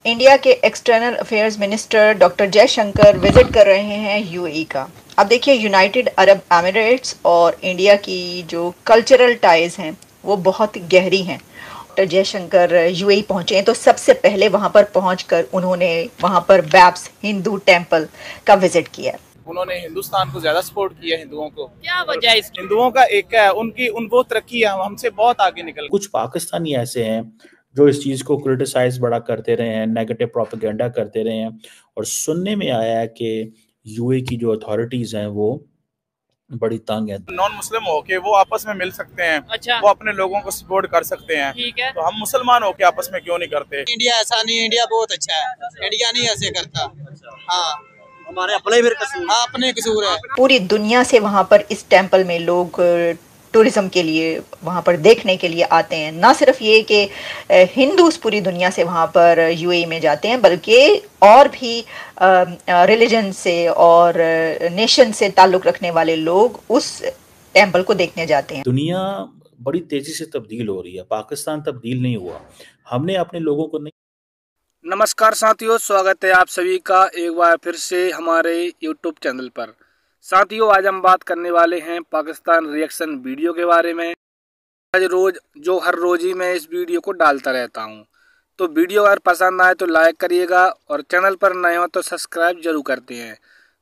India के external affairs minister doctor Jaishankar visit कर रहे हैं यूएई का। अब देखिए, यूनाइटेड अरब एमिरेट्स और इंडिया की जो कल्चरल टाइज हैं वो बहुत गहरी हैं। डॉक्टर जयशंकर यूएई पहुंचे हैं तो सबसे पहले वहां पर पहुंचकर उन्होंने वहां पर बैप्स हिंदू टेम्पल का विजिट किया। उन्होंने हिंदुस्तान को ज्यादा सपोर्ट किया, हिंदुओं को। क्या वजह है इसकी? हिंदुओं का एक है, उनकी वो तरक्की है, हमसे बहुत आगे निकल। कुछ पाकिस्तानी ऐसे हैं जो इस चीज को क्रिटिसाइज बड़ा करते रहे हैं, नेगेटिव प्रोपेगेंडा करते रहे हैं, और सुनने में आया है कि यूए की जो अथॉरिटीज हैं वो बड़ी तंग है। नॉन मुस्लिम हो के वो आपस में मिल सकते हैं। अच्छा। वो अपने लोगों को सपोर्ट कर सकते हैं। ठीक है। तो हम मुसलमान हो के आपस में क्यों नहीं करते? इंडिया ऐसा नहीं, इंडिया बहुत अच्छा है, इंडिया नहीं ऐसे करता। हाँ, हमारे अपने भी कसूर। हाँ, अपने कसूर है। पूरी दुनिया से वहां पर इस टेम्पल में लोग टूरिज्म के लिए वहां पर देखने के लिए आते हैं। ना सिर्फ ये कि हिंदूज पूरी दुनिया से वहां पर यूएई में जाते हैं, बल्कि और भी रिलीजन से और नेशन से ताल्लुक रखने वाले लोग उस टेम्पल को देखने जाते हैं। दुनिया बड़ी तेजी से तब्दील हो रही है, पाकिस्तान तब्दील नहीं हुआ। हमने अपने लोगों को नहीं। नमस्कार साथियों, स्वागत है आप सभी का एक बार फिर से हमारे YouTube चैनल पर। साथियों, आज हम बात करने वाले हैं पाकिस्तान रिएक्शन वीडियो के बारे में। हर रोज ही मैं इस वीडियो को डालता रहता हूं। तो वीडियो अगर पसंद आए तो लाइक करिएगा और चैनल पर नए हो तो सब्सक्राइब जरूर करते हैं।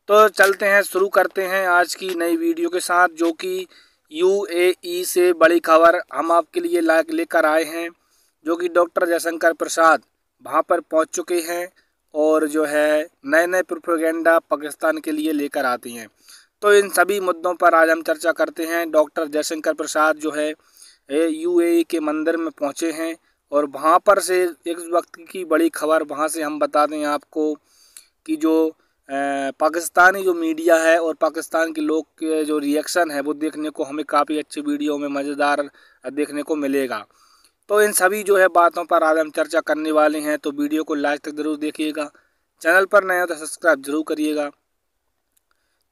तो चलते हैं, शुरू करते हैं आज की नई वीडियो के साथ, जो कि यूएई से बड़ी खबर हम आपके लिए लेकर आए हैं, जो कि डॉक्टर जयशंकर प्रसाद वहाँ पर पहुँच चुके हैं और जो है नए नए प्रोपेगेंडा पाकिस्तान के लिए लेकर आते हैं। तो इन सभी मुद्दों पर आज हम चर्चा करते हैं। डॉक्टर जयशंकर प्रसाद जो है यूएई के मंदिर में पहुंचे हैं और वहां पर से एक वक्त की बड़ी खबर वहां से हम बता दें आपको कि जो पाकिस्तानी जो मीडिया है और पाकिस्तान के लोग के जो रिएक्शन है वो देखने को हमें काफ़ी अच्छी वीडियो में मज़ेदार देखने को मिलेगा। तो इन सभी जो है बातों पर आज हम चर्चा करने वाले हैं। तो वीडियो को लास्ट तक ज़रूर देखिएगा, चैनल पर नए हो तो सब्सक्राइब जरूर करिएगा।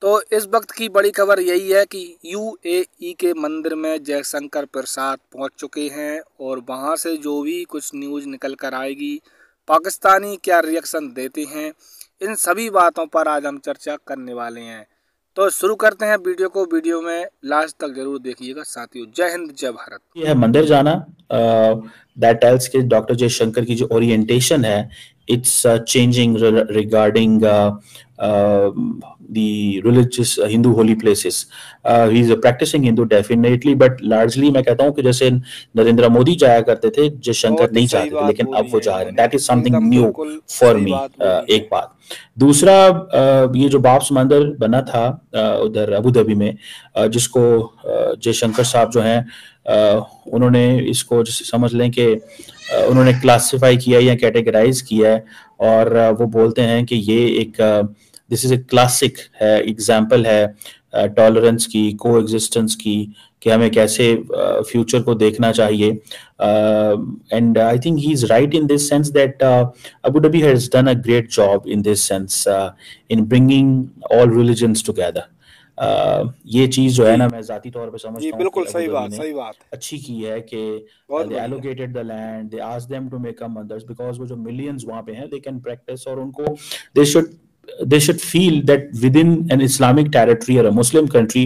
तो इस वक्त की बड़ी खबर यही है कि यूएई के मंदिर में जयशंकर प्रसाद पहुंच चुके हैं और वहां से जो भी कुछ न्यूज़ निकल कर आएगी, पाकिस्तानी क्या रिएक्शन देते हैं, इन सभी बातों पर आज हम चर्चा करने वाले हैं। तो शुरू करते हैं वीडियो को, वीडियो में लास्ट तक जरूर देखिएगा साथियों। जय हिंद, जय भारत। ये है मंदिर जाना, दैट टेल्स के डॉक्टर जयशंकर की जो ओरिएंटेशन है, it's changing regarding the religious Hindu holy places. He's a practicing Hindu definitely, but largely मैं कहता हूँ कि जैसे नरेंद्र मोदी जाया करते थे, जयशंकर नहीं जाते थे, लेकिन अब वो जा रहे हैं। That is something new for me. एक बात। दूसरा, ये जो बाप्स मंदिर बना था उधर अबू धाबी में, जिसको जयशंकर साहब जो हैं उन्होंने इसको समझ लें कि उन्होंने क्लासिफाई किया या कैटेगराइज किया है, और वो बोलते हैं कि ये एक दिस इज ए क्लासिक है, एग्जाम्पल है टॉलरेंस की, को एग्जिस्टेंस की, कि हमें कैसे फ्यूचर को देखना चाहिए। And I think he is right in this sense that Abu Dhabi has done a great job in this sense in bringing all religions together. ये चीज जो है ना, मैं जाती तौर पे समझता हूँ बिल्कुल सही बात अच्छी की है कि they allocated the land, they asked them to make mandirs, because वो जो मिलियंस वहाँ पे हैं, they can practice, और उनको they should feel that within an Islamic territory or a Muslim country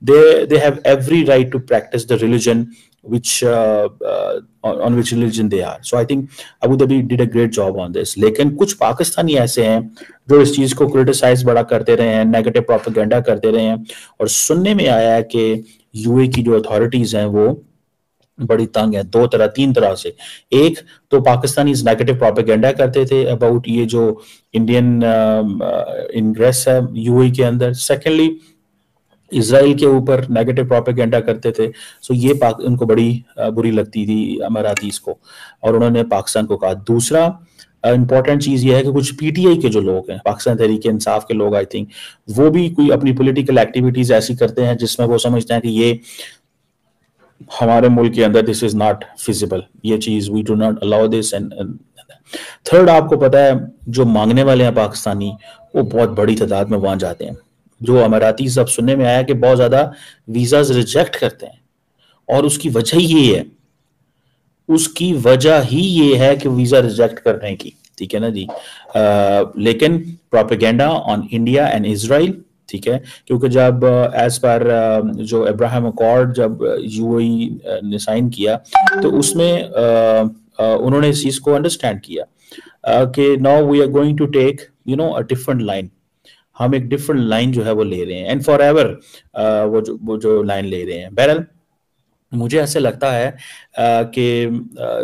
they have every right to practice the religion which on which religion they are. So I think Abu Dhabi did a great job on this. लेकिन कुछ पाकिस्तानी ऐसे हैं जो इस चीज को criticise बड़ा करते रहे हैं, नेगेटिव प्रोपेगेंडा करते रहे हैं, और सुनने में आया है कि यूए की जो अथॉरिटीज हैं वो बड़ी तंग है, तीन तरह से। एक तो पाकिस्तानी नेगेटिव प्रोपेगेंडा करते थे अबाउट ये जो इंडियन इंग्रेस है यूएई के अंदर। सेकेंडली, इजराइल के ऊपर नेगेटिव प्रोपेगेंडा करते थे। सो ये उनको बड़ी बुरी लगती थी अमारातीज को, और उन्होंने पाकिस्तान को कहा। दूसरा इंपॉर्टेंट चीज ये है कि कुछ पीटीआई के जो लोग हैं, पाकिस्तान तहरीक इंसाफ के लोग, आई थिंक वो भी कोई अपनी पॉलिटिकल एक्टिविटीज ऐसी करते हैं जिसमें वो समझते हैं कि ये हमारे मुल्क के अंदर दिस इज नॉट फिजिबल, ये चीज we do not allow this. And third, आपको पता है जो मांगने वाले हैं पाकिस्तानी, वो बहुत बड़ी तादाद में वहां जाते हैं। जो अमाराती सब सुनने में आया कि बहुत ज्यादा वीजाज रिजेक्ट करते हैं, और उसकी वजह ही ये है कि वीजा रिजेक्ट करने की ठीक है ना जी। लेकिन propaganda on India and Israel, ठीक है, क्योंकि जब एज पर जो अब्राहम अकॉर्ड जब यूएई ने साइन किया तो उसमें उन्होंने इस चीज को अंडरस्टैंड किया कि now we are going to take a different line, हम एक डिफरेंट लाइन जो है वो ले रहे हैं एंड फॉर एवर वो जो लाइन ले रहे हैं। बहरहाल मुझे ऐसे लगता है कि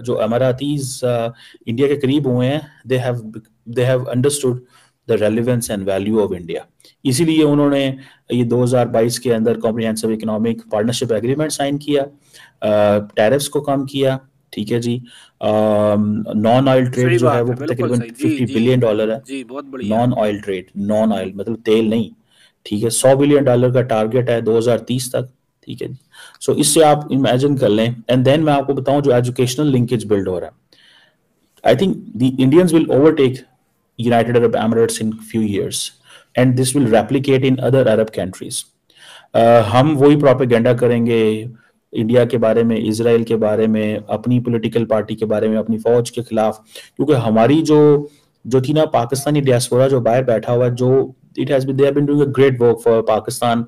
जो अमारातीज इंडिया के करीब हुए हैं, they have understood the relevance and value of India, इसीलिए उन्होंने ये 2022 के अंदर comprehensive economic partnership agreement sign किया, टैरिफ्स को कम किया, ठीक है जी। नॉन ऑयल ट्रेड जो है वो तकरीबन $50 बिलियन है जी, बहुत बढ़िया। Non oil trade, non oil मतलब तेल नहीं, ठीक है। $100 बिलियन का टारगेट है 2030 तक, ठीक है जी। सो इससे आप इमेजिन कर लें। एंड देन मैं आपको बताऊं जो एजुकेशनल लिंकेज बिल्ड हो रहा है, I think the Indians will overtake United Arab Emirates in few years and this will replicate in other Arab countries. हम वही प्रोपेगेंडा करेंगे इंडिया के बारे में, इजराइल के बारे में, अपनी पॉलिटिकल पार्टी के बारे में, अपनी फौज के खिलाफ, क्योंकि हमारी जो थी ना पाकिस्तानी डियास्पोरा जो बाहर बैठा हुआ है, जो it has been they have been doing a great work for Pakistan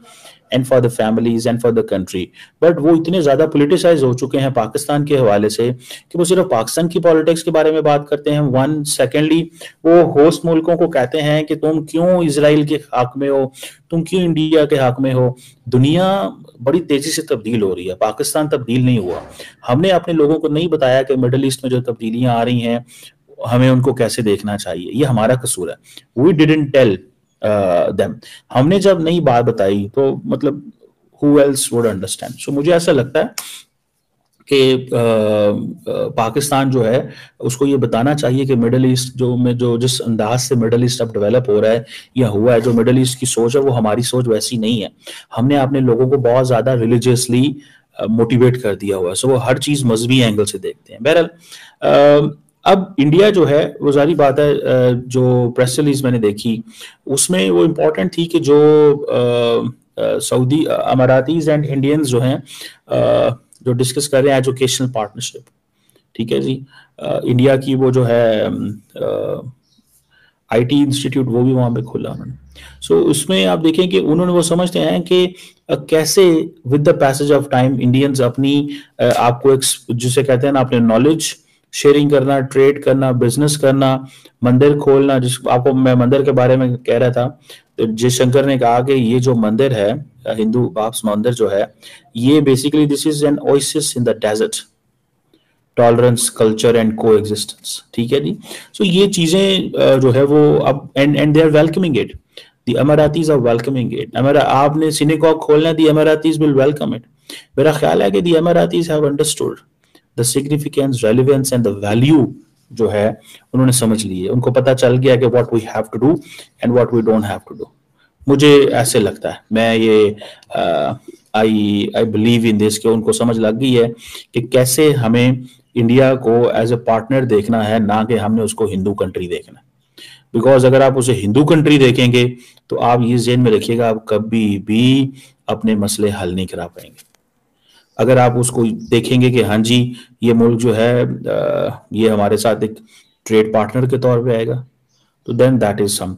and for the families and for the country, but वो इतने ज्यादा पोलिटिसाइज हो चुके हैं पाकिस्तान के हवाले से कि वो सिर्फ पाकिस्तान की पॉलिटिक्स के बारे में बात करते हैं। वन सेकेंडली वो होस्ट मुल्कों को कहते हैं कि तुम क्यों इजराइल के हक में हो, तुम क्यों इंडिया के हक में हो। दुनिया बड़ी तेजी से तब्दील हो रही है, पाकिस्तान तब्दील नहीं हुआ। हमने अपने लोगों को नहीं बताया कि मिडल ईस्ट में जो तब्दीलियां आ रही हैं हमें उनको कैसे देखना चाहिए, ये हमारा कसूर है। वी डिडंट टेल them, हमने जब नई बात बताई तो मतलब who else would understand। so मुझे ऐसा लगता है कि पाकिस्तान जो है उसको ये बताना चाहिए कि मिडल ईस्ट जो जिस अंदाज से मिडल ईस्ट अब डेवलप हो रहा है या हुआ है, जो मिडल ईस्ट की सोच है वो हमारी सोच वैसी नहीं है। हमने अपने लोगों को बहुत ज्यादा रिलीजियसली मोटिवेट कर दिया हुआ है, सो वो हर चीज मजहबी एंगल से देखते हैं। बहरहाल अब इंडिया जो है वो जारी बात है, जो प्रेस रिलीज मैंने देखी उसमें वो इम्पोर्टेंट थी कि जो सऊदी अमारातीज एंड इंडियंस जो हैं जो डिस्कस कर रहे हैं एजुकेशनल पार्टनरशिप, ठीक है जी। इंडिया की वो जो है आईटी इंस्टीट्यूट वो भी वहां पे खोला उन्होंने। सो उसमें आप देखें कि उन्होंने वो समझते हैं कि कैसे with the passage of time Indians अपनी आपको एक जिसे कहते हैं ना अपने नॉलेज शेयरिंग करना, ट्रेड करना, बिजनेस करना, मंदिर खोलना। जिस आपको मैं मंदिर के बारे में कह रहा था तो जयशंकर ने कहा कि ये जो मंदिर है हिंदू बाप्स मंदिर जो है ये basically this is an oasis in the desert, tolerance, culture and coexistence, ठीक है जी। सो ये चीजें जो है वो अब and they are welcoming it, the Emiratis are welcoming it. आपने सिनेगॉग खोलना है, the Emiratis will welcome it. मेरा ख्याल है कि the Emiratis have understood the significance, relevance and the value जो है उन्होंने समझ ली है। उनको पता चल गया कि what we have to do and what we don't have to do. मुझे ऐसे लगता है, मैं ये आई बिलीव इन दिस कि उनको समझ लग गई है कि कैसे हमें इंडिया को एज ए पार्टनर देखना है, ना कि हमने उसको हिंदू कंट्री देखना है। बिकॉज अगर आप उसे हिंदू कंट्री देखेंगे तो आप ये ज़हन में रखिएगा आप कभी भी अपने मसले हल नहीं करा पाएंगे। अगर आप उसको देखेंगे कि हाँ जी ये मुल्क जो है ये हमारे साथ एक ट्रेड पार्टनर के तौर पे आएगा, तो देन दैट इज समथिंग।